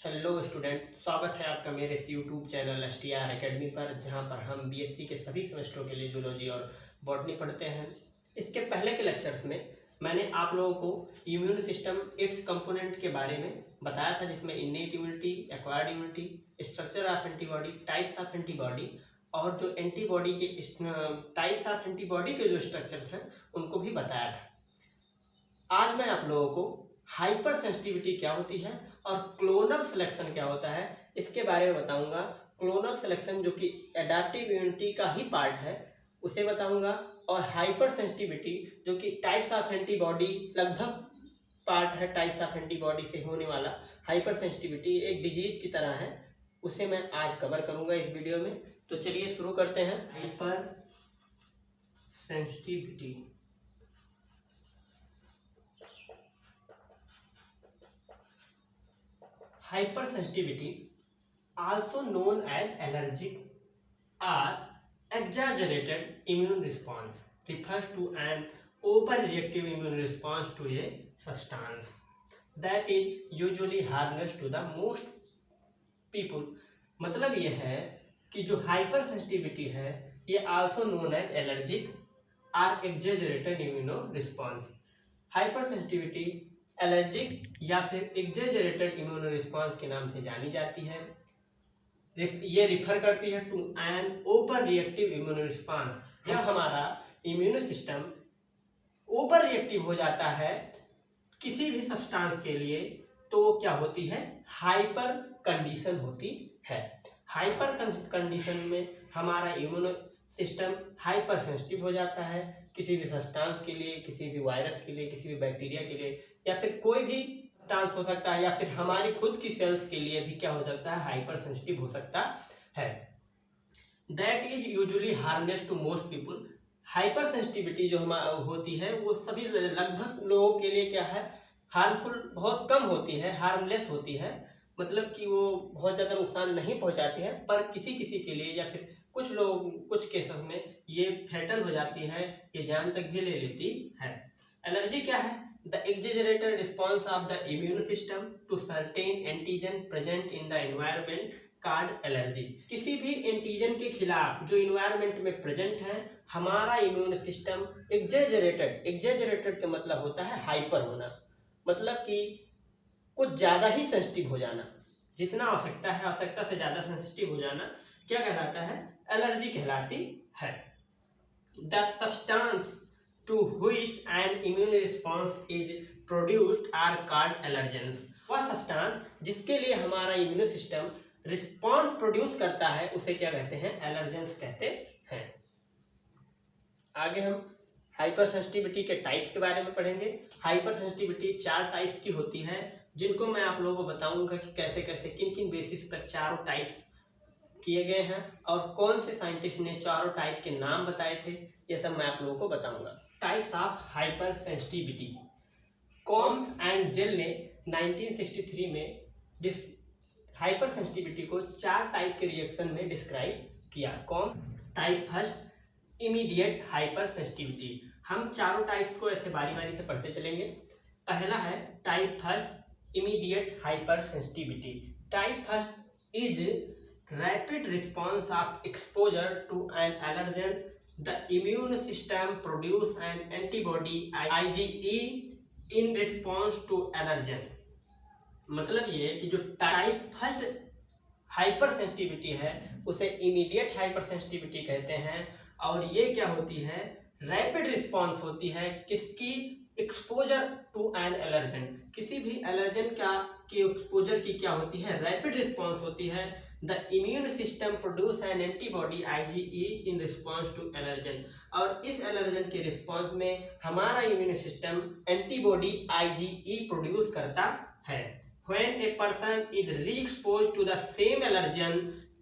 Hello student, स्वागत है आपका मेरे इस यूट्यूब चैनल STR एकेडमी पर, जहां पर हम बीएससी के सभी सेमेस्टरों के लिए जूलॉजी और बॉटनी पढ़ते हैं। इसके पहले के लेक्चर्स में मैंने आप लोगों को इम्यून सिस्टम, इट्स कंपोनेंट के बारे में बताया था, जिसमें innate immunity, acquired immunity, structure of antibody, types of antibody और जो एंटीबॉडी के टाइप्स ऑफ एंटीबॉडी के जो स्ट्रक्चर्स हैं उनको भी बताया था। आज मैं आप लोगों को हाइपर सेंसिटिविटी क्या होती है और क्लोनल सिलेक्शन क्या होता है इसके बारे में बताऊंगा। क्लोनल सिलेक्शन जो कि एडाप्टिव इम्यूनिटी का ही पार्ट है उसे बताऊंगा, और हाइपर सेंसिटिविटी जो कि टाइप्स ऑफ एंटीबॉडी लगभग पार्ट है, टाइप्स ऑफ एंटीबॉडी से होने वाला हाइपर सेंसिटिविटी एक डिजीज की तरह है, उसे मैं आज कवर करूंगा इस वीडियो में। तो चलिए शुरू करते हैं। Hyper sensitivity hypersensitivity, also known as allergic or exaggerated immune response, refers to an overreactive immune response to a substance that is usually harmless to the most people। मतलब ये है कि जो हाइपर सेंसिटिविटी है ये आल्सो नोन एज एलर्जिक और exaggerated immuno response. Hyper sensitivity allergic या फिर एग्जेजरेटेड इम्यूनो रिस्पॉन्स के नाम से जानी जाती है। ये रिफर करती है to an over reactive immuno response. जब हमारा इम्यूनो सिस्टम ओवर रिएक्टिव हो जाता है किसी भी सब्सटेंस के लिए तो क्या होती है, हाइपर कंडीशन होती है। हाइपर कंडीशन में हमारा इम्यूनो सिस्टम हाइपर सेंसिटिव हो जाता है किसी भी सब्सटेंस के लिए, किसी भी वायरस के लिए, किसी भी बैक्टीरिया के लिए, या फिर कोई भी सब्सटेंस हो सकता है, या फिर हमारी खुद की सेल्स के लिए भी क्या हो सकता है, हाइपर सेंसिटिव हो सकता है। That is usually harmless to most people. Hyper sensitivity जो हमारी होती है वो सभी लगभग लोगों के लिए क्या है, हार्मफुल बहुत कम होती है, हार्मलेस होती है। मतलब कि वो बहुत ज़्यादा नुकसान नहीं पहुंचाती है, पर किसी किसी के लिए या फिर कुछ लोग कुछ केसेस में ये फैटल हो जाती है, ये जान तक भी ले लेती है। एलर्जी क्या है, the exaggerated response of the immune system to certain antigen present in the environment called allergy. किसी भी एंटीजन के खिलाफ जो इन्वायरमेंट में प्रेजेंट है हमारा इम्यून सिस्टम एग्जेजरेटेड का मतलब होता है हाइपर होना, मतलब कि कुछ ज़्यादा ही सेंसिटिव हो जाना, जितना आवश्यकता है आवश्यकता से ज़्यादा सेंसिटिव हो जाना क्या कहलाता है, एलर्जी कहलाती है। The substance to which an immune response is produced are called allergens। वह सब्सटेंस जिसके लिए हमारा इम्यून सिस्टम रिस्पॉन्स प्रोड्यूस करता है उसे क्या कहते हैं, एलर्जेंस कहते हैं। आगे हम हाइपर सेंसिटिविटी के टाइप्स के बारे में पढ़ेंगे। हाइपर सेंसिटिविटी 4 टाइप्स की होती है, जिनको मैं आप लोगों को बताऊंगा कि कैसे कैसे किन किन बेसिस पर चारों टाइप्स किए गए हैं और कौन से साइंटिस्ट ने चारों टाइप के नाम बताए थे, ये सब मैं आप लोगों को बताऊंगा। Types of hyper sensitivity. Coombs and Gell ने 1963 में हाइपर सेंसिटिविटी को 4 टाइप के रिएक्शन में डिस्क्राइब किया। Coombs type first, immediate hyper sensitivity. हम चारों टाइप्स को ऐसे बारी बारी से पढ़ते चलेंगे। पहला है type first, immediate hyper sensitivity. Type first is rapid response of exposure to an allergen. The immune system produce an antibody IgE in response to allergen। मतलब ये कि जो टाइप फर्स्ट हाइपर सेंसिटिविटी है उसे इमीडिएट हाइपर सेंसिटिविटी कहते हैं, और ये क्या होती है, रैपिड रिस्पॉन्स होती है किसकी, एक्सपोजर टू एन एलर्जन। किसी भी एलर्जन के एक्सपोजर की क्या होती है, रैपिड रिस्पॉन्स होती है। The immune system produce an antibody IgE in response to allergen, और इस एलर्जन के रिस्पॉन्स में हमारा immune system antibody IgE produce करता है। When a person is re-exposed to the same allergen,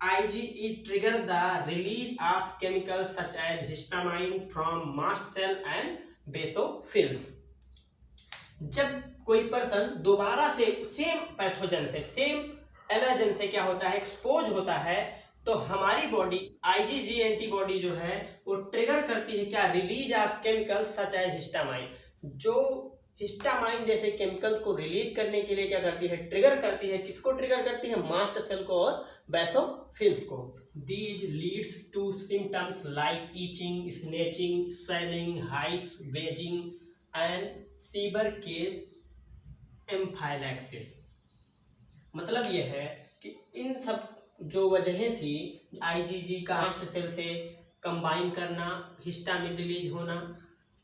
IgE trigger the release of chemicals such as histamine from mast cell and basophils। जब कोई person दोबारा से same pathogen से, same allergen से क्या होता है, एक्सपोज होता है, तो हमारी बॉडी IgG एंटीबॉडी जो है वो ट्रिगर करती है क्या, release of chemicals such as histamine. जो हिस्टामाइन जैसे केमिकल को रिलीज करने के लिए क्या करती है, ट्रिगर करती है। किसको ट्रिगर करती है, मास्ट सेल को और बेसोफिल्स को। These leads to symptoms like itching, sneezing, swelling, hives, wheezing and severe case anaphylaxis. मतलब ये है कि इन सब जो वजहें थी, आईजीजी का मास्ट सेल से कंबाइन करना, हिस्टामिन रिलीज होना,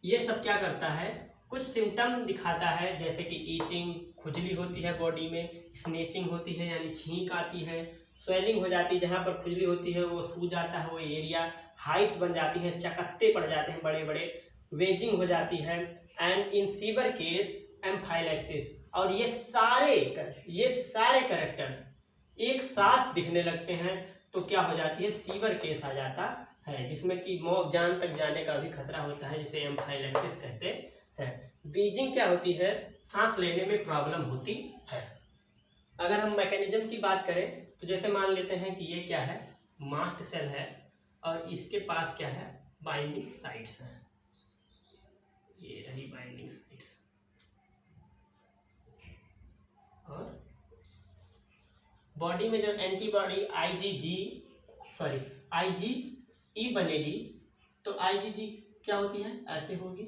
ये सब क्या करता है, कुछ सिम्टम दिखाता है, जैसे कि ईचिंग, खुजली होती है बॉडी में, स्नेचिंग होती है यानी छींक आती है, स्वेलिंग हो जाती है, जहाँ पर खुजली होती है वो सूज जाता है वो एरिया, हाइव्स बन जाती हैं, चकत्ते पड़ जाते हैं बड़े बड़े, वेजिंग हो जाती है, एंड इन सीवर केस एम्फाइलैक्सिस। और ये सारे कैरेक्टर्स एक साथ दिखने लगते हैं तो क्या हो जाती है, सीवर केस आ जाता है, जिसमें कि मौत, जान तक जाने का भी खतरा होता है, जिसे एम्फाइलैक्सिस कहते हैं। वीजिंग क्या होती है, सांस लेने में प्रॉब्लम होती है। अगर हम मैकेनिज्म की बात करें तो जैसे मान लेते हैं कि ये क्या है, मास्ट सेल है और इसके पास क्या है, बाइंडिंग साइट्स हैं, ये रही बाइंडिंग साइट्स, और बॉडी में जब एंटीबॉडी आईजीई बनेगी तो आईजीजी क्या होती है, ऐसे होगी।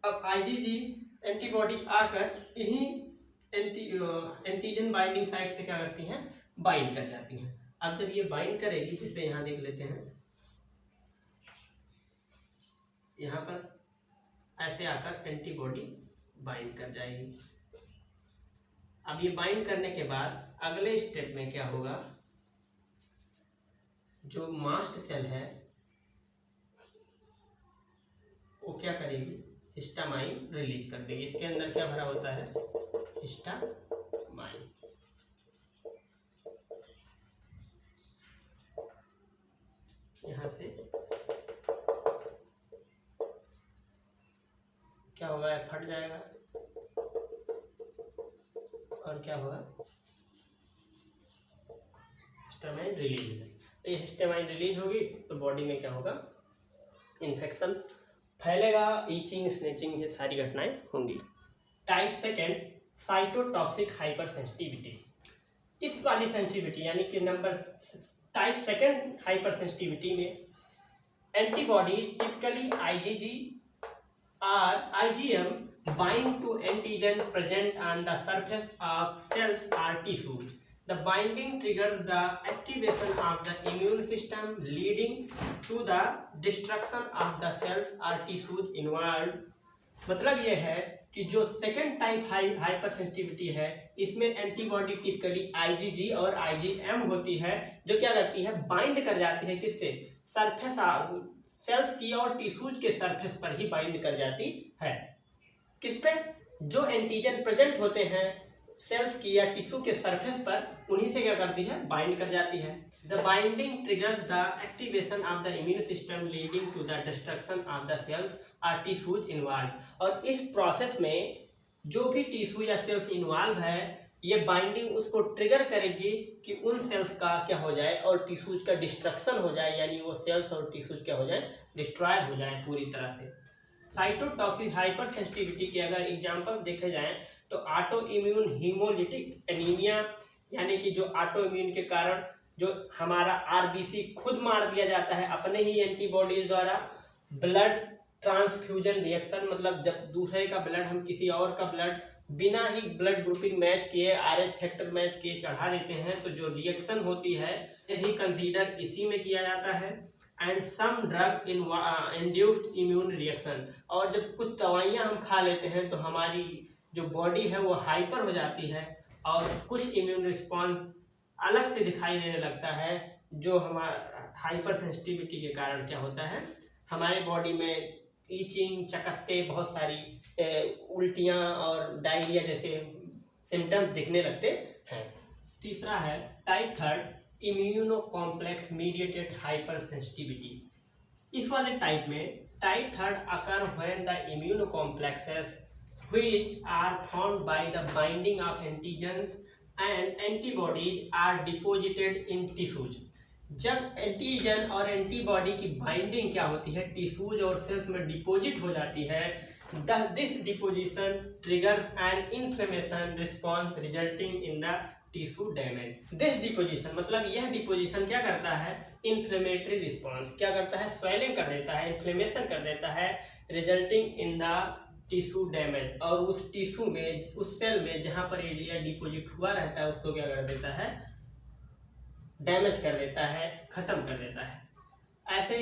अब आईजीजी एंटीबॉडी आकर इन्हीं एंटीजन बाइंडिंग साइट से क्या करती हैं, बाइंड कर जाती हैं। अब जब ये बाइंड करेगी, जिसे यहाँ देख लेते हैं, यहाँ पर ऐसे आकर एंटीबॉडी बाइंड कर जाएगी। अब ये बाइंड करने के बाद अगले स्टेप में क्या होगा, जो मास्ट सेल है वो क्या करेगी, हिस्टामाइन रिलीज कर देगी। इसके अंदर क्या भरा होता है, हिस्टामाइन। यहाँ से क्या होगा, फट जाएगा और क्या होगा, हिस्टामाइन रिलीज होगी। तो ये हिस्टामाइन रिलीज होगी तो बॉडी में क्या होगा, इन्फेक्शन फैलेगा, ईचिंग, स्नेचिंग, ये सारी घटनाएं होंगी। Type second, cytotoxic hyper sensitivity. इस वाली सेंसिटिविटी यानी कि टाइप सेकेंड हाइपर सेंसिटिविटी में एंटीबॉडीज टिपिकली आईजीजी और IgM bind to antigen present on the surface of cells or tissues. The binding triggers the activation of the immune system, leading to the destruction of the cells or tissues involved. मतलब ये है कि जो second type hyper sensitivity है, इसमें antibody typically IgG और IgM होती है, जो क्या करती है, बाइंड कर जाती है, किससे, सरफेस सेल्स की और टिश्यूज के सरफेस पर ही बाइंड कर जाती है। किस पे, जो एंटीजन प्रेजेंट होते हैं सेल्स की या टिश्यू के सरफेस पर, उन्हीं से क्या करती है, बाइंड कर जाती है। The binding triggers the activation of the immune system, leading to the destruction of the cells और टिश्यूज इन्वॉल्व। और इस प्रोसेस में जो भी टिश्यू या सेल्स इन्वॉल्व है, ये बाइंडिंग उसको ट्रिगर करेगी कि उन सेल्स का क्या हो जाए और टिश्यूज का डिस्ट्रक्शन हो जाए, यानी वो सेल्स और टिश्यूज क्या हो जाए, डिस्ट्रॉय हो जाए पूरी तरह से। साइटोटॉक्सिक हाइपर सेंसिटिविटी के अगर एग्जांपल्स देखे जाएं तो ऑटो इम्यून हीमोलिटिक एनीमिया, यानी कि जो ऑटो इम्यून के कारण जो हमारा आरबीसी खुद मार दिया जाता है अपने ही एंटीबॉडीज द्वारा। ब्लड ट्रांसफ्यूजन रिएक्शन, मतलब जब दूसरे का ब्लड हम किसी और का ब्लड बिना ही ब्लड ग्रुपिंग मैच किए, आरएच फैक्टर मैच किए चढ़ा देते हैं, तो जो रिएक्शन होती है भी कंसीडर इसी में किया जाता है। And some drug induced immune reaction, और जब कुछ दवाइयाँ हम खा लेते हैं तो हमारी जो बॉडी है वो हाइपर हो जाती है और कुछ इम्यून रिस्पॉन्स अलग से दिखाई देने लगता है, जो हमारा हाइपर सेंसिटिविटी के कारण क्या होता है, हमारे बॉडी में ईचिंग, चकत्ते, बहुत सारी उल्टियाँ और डायरिया जैसे सिम्टम्स दिखने लगते हैं। तीसरा है type third, immuno complex mediated hyper sensitivity. इस वाले टाइप में type third occur when the immuno complexes which are formed by the binding of antigens and antibodies are deposited in tissues। जब एंटीजन और एंटीबॉडी की binding क्या होती है, tissues और सेल्स में डिपॉजिट हो जाती है, this deposition triggers an inflammation response resulting in the tissue damage. This deposition मतलब यह डिपोजिशन क्या करता है, इन्फ्लेमेटरी रिस्पॉन्स क्या करता है, स्वेलिंग कर देता है, इन्फ्लेमेशन कर देता है, resulting in the tissue damage, और उस टिश्यू में, उस सेल में जहां पर एरिया डिपोजिट हुआ रहता है उसको क्या कर देता है, डैमेज कर देता है, खत्म कर देता है। ऐसे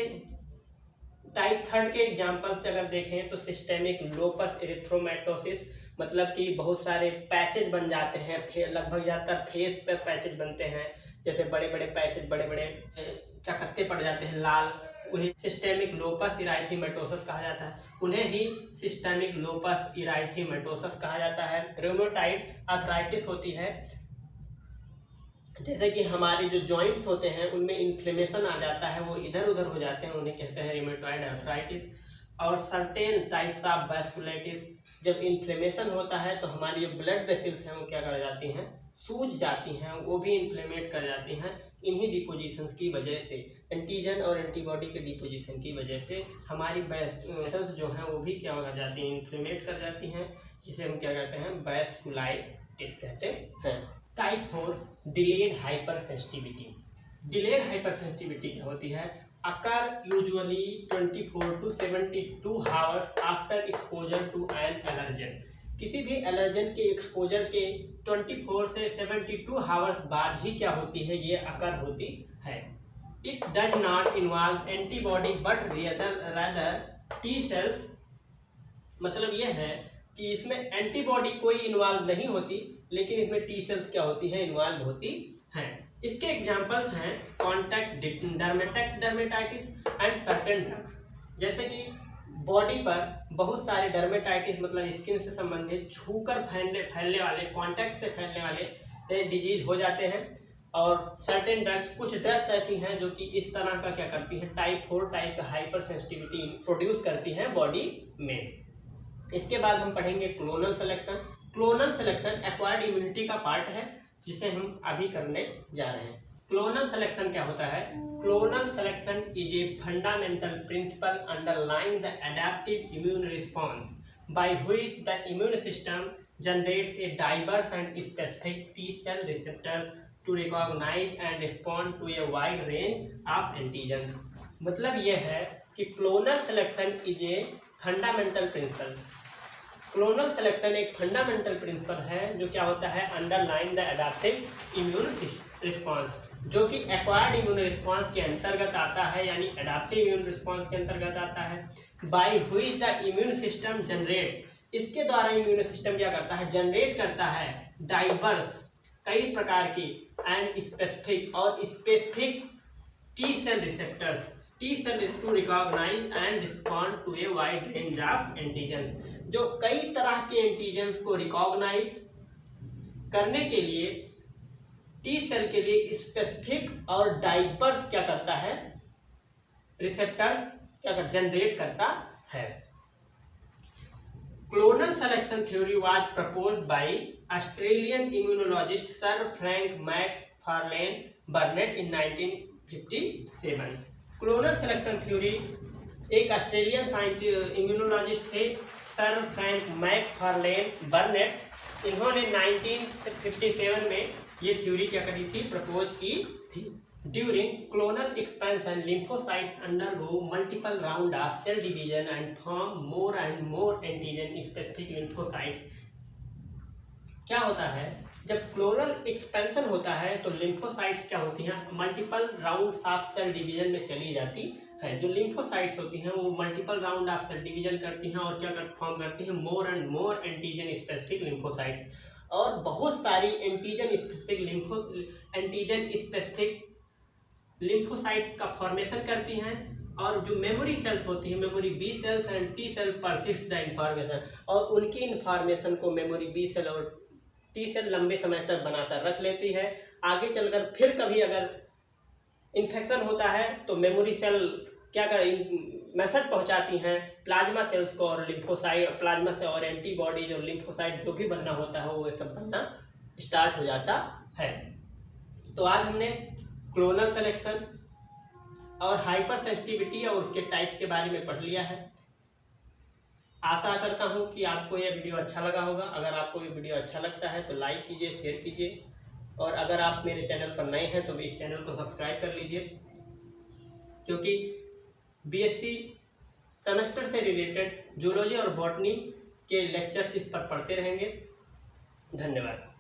टाइप 3 के एग्जांपल्स अगर देखें तो सिस्टेमिक लोपस एरिथ्रोमेटोसिस, मतलब कि बहुत सारे पैचेज बन जाते हैं, लगभग ज़्यादातर फेस पे पैचेज बनते हैं, जैसे बड़े बड़े पैचेज, बड़े बड़े चकत्ते पड़ जाते हैं लाल, उन्हें सिस्टेमिक लोपस इराइथीमेटोसस कहा जाता है। उन्हें ही सिस्टेमिक लोपस इराइथीमेटोसस कहा जाता है। रूमेटॉइड आर्थराइटिस होती है, जैसे कि हमारे जो जॉइंट्स होते हैं उनमें इन्फ्लेमेशन आ जाता है, वो इधर उधर हो जाते हैं, उन्हें कहते हैं रूमेटॉइड आर्थराइटिस। और सर्टेन टाइप्स ऑफ वैस्कुलाइटिस, जब इन्फ्लेमेशन होता है तो हमारी जो ब्लड वेसल्स हैं वो क्या कर जाती हैं, सूज जाती हैं, वो भी इन्फ्लेमेट कर जाती हैं। इन्हीं डिपोजिशंस की वजह से, एंटीजन और एंटीबॉडी के डिपोजिशन की वजह से हमारी वेसल्स जो हैं वो भी क्या हो जाती हैं, इन्फ्लेमेट कर जाती हैं, जिसे हम क्या कहते हैं, वैस्कुलाइटिस कहते हैं। Type 4 delayed hypersensitivity. Delayed hypersensitivity क्या होती है, occur usually 24 to 72 hours after exposure to an allergen. किसी भी एलर्जन के एक्सपोजर के 24 से 72 आवर्स बाद ही क्या होती है, ये अकर होती है। It does not involve antibody but rather T cells, मतलब ये है कि इसमें एंटीबॉडी कोई इन्वॉल्व नहीं होती, लेकिन इसमें टी सेल्स क्या होती है, इन्वॉल्व होती हैं। इसके एग्जांपल्स हैं contact dermatitis and certain drugs. जैसे कि बॉडी पर बहुत सारे डर्मेटाइटिस मतलब स्किन से संबंधित छूकर फैलने वाले, कॉन्टैक्ट से फैलने वाले डिजीज हो जाते हैं। और सर्टेन ड्रग्स, कुछ ड्रग्स ऐसी हैं जो कि इस तरह का क्या करती हैं, टाइप 4 टाइप का हाइपर सेंसिटिविटी प्रोड्यूस करती हैं बॉडी में। इसके बाद हम पढ़ेंगे clonal selection. Clonal selection acquired immunity का पार्ट है, जिसे हम अभी करने जा रहे हैं। क्लोनल सिलेक्शन क्या होता है, clonal selection is a fundamental principle underlying the adaptive immune response by which the immune system generates a diverse and specific T cell receptors to recognise and respond to a wide range of antigens. मतलब यह है कि clonal selection is a fundamental principle. Clonal selection एक fundamental principle है जो क्या होता है, underline the adaptive immune response, जो कि एक्वायर्ड इम्यून रिस्पॉन्स के अंतर्गत आता है, यानी एडेप्टिव इम्यून रिस्पॉन्स के अंतर्गत आता है। Bye which the immune system generates, इसके द्वारा इम्यून सिस्टम क्या करता है, जनरेट करता है डाइवर्स, कई प्रकार की, एंड स्पेसिफिक और specific T cell receptors, T cell to recognise and respond to a wide range of antigen, जो कई तरह के एंटीजन्स को रिकॉग्नाइज करने के लिए टी सेल के लिए स्पेसिफिक और डाइवर्स क्या करता है, रिसेप्टर्स क्या जनरेट करता है। Clonal selection theory was proposed by Australian immunologist sir Frank मैकफार्लेन बर्नेट in 1957। Clonal selection theory एक ऑस्ट्रेलियन इम्यूनोलॉजिस्ट थे सर फ्रैंक मैकफार्लेन बर्नेट, इन्होंने 1957 में ये थ्योरी क्या करी थी, प्रपोज की थी। During clonal expansion lymphocytes undergo multiple round of cell division and form more and more antigen specific lymphocytes. क्या होता है, जब क्लोनल एक्सपेंशन होता है तो लिम्फोसाइट्स क्या होती हैं, multiple rounds of cell division में चली जाती है। जो लिम्फोसाइट्स होती हैं वो multiple round of cell division करती हैं और क्या फॉर्म करती हैं, more and more antigen specific lymphocytes, और बहुत सारी एंटीजन स्पेसिफिक लिम्फोसाइट्स का फॉर्मेशन करती हैं। और जो मेमोरी सेल्स होती हैं, memory B cells and T cell persist the information, और उनकी इंफॉर्मेशन को मेमोरी बी सेल और टी सेल लंबे समय तक बनाकर रख लेती है। आगे चलकर फिर कभी अगर इन्फेक्शन होता है तो मेमोरी सेल क्या कर मैसेज पहुंचाती हैं प्लाज्मा सेल्स को, और लिम्फोसाइट प्लाज्मा से और एंटीबॉडी जो लिम्फोसाइट जो भी बनना होता है वो सब बनना स्टार्ट हो जाता है। तो आज हमने क्लोनल सिलेक्शन और हाइपर सेंसिटिविटी और उसके टाइप्स के बारे में पढ़ लिया है। आशा करता हूँ कि आपको यह वीडियो अच्छा लगा होगा। अगर आपको ये वीडियो अच्छा लगता है तो लाइक कीजिए, शेयर कीजिए, और अगर आप मेरे चैनल पर नए हैं तो इस चैनल को सब्सक्राइब कर लीजिए, क्योंकि बीएससी सेमेस्टर से रिलेटेड जूलॉजी और बॉटनी के लेक्चर्स इस पर पढ़ते रहेंगे। धन्यवाद।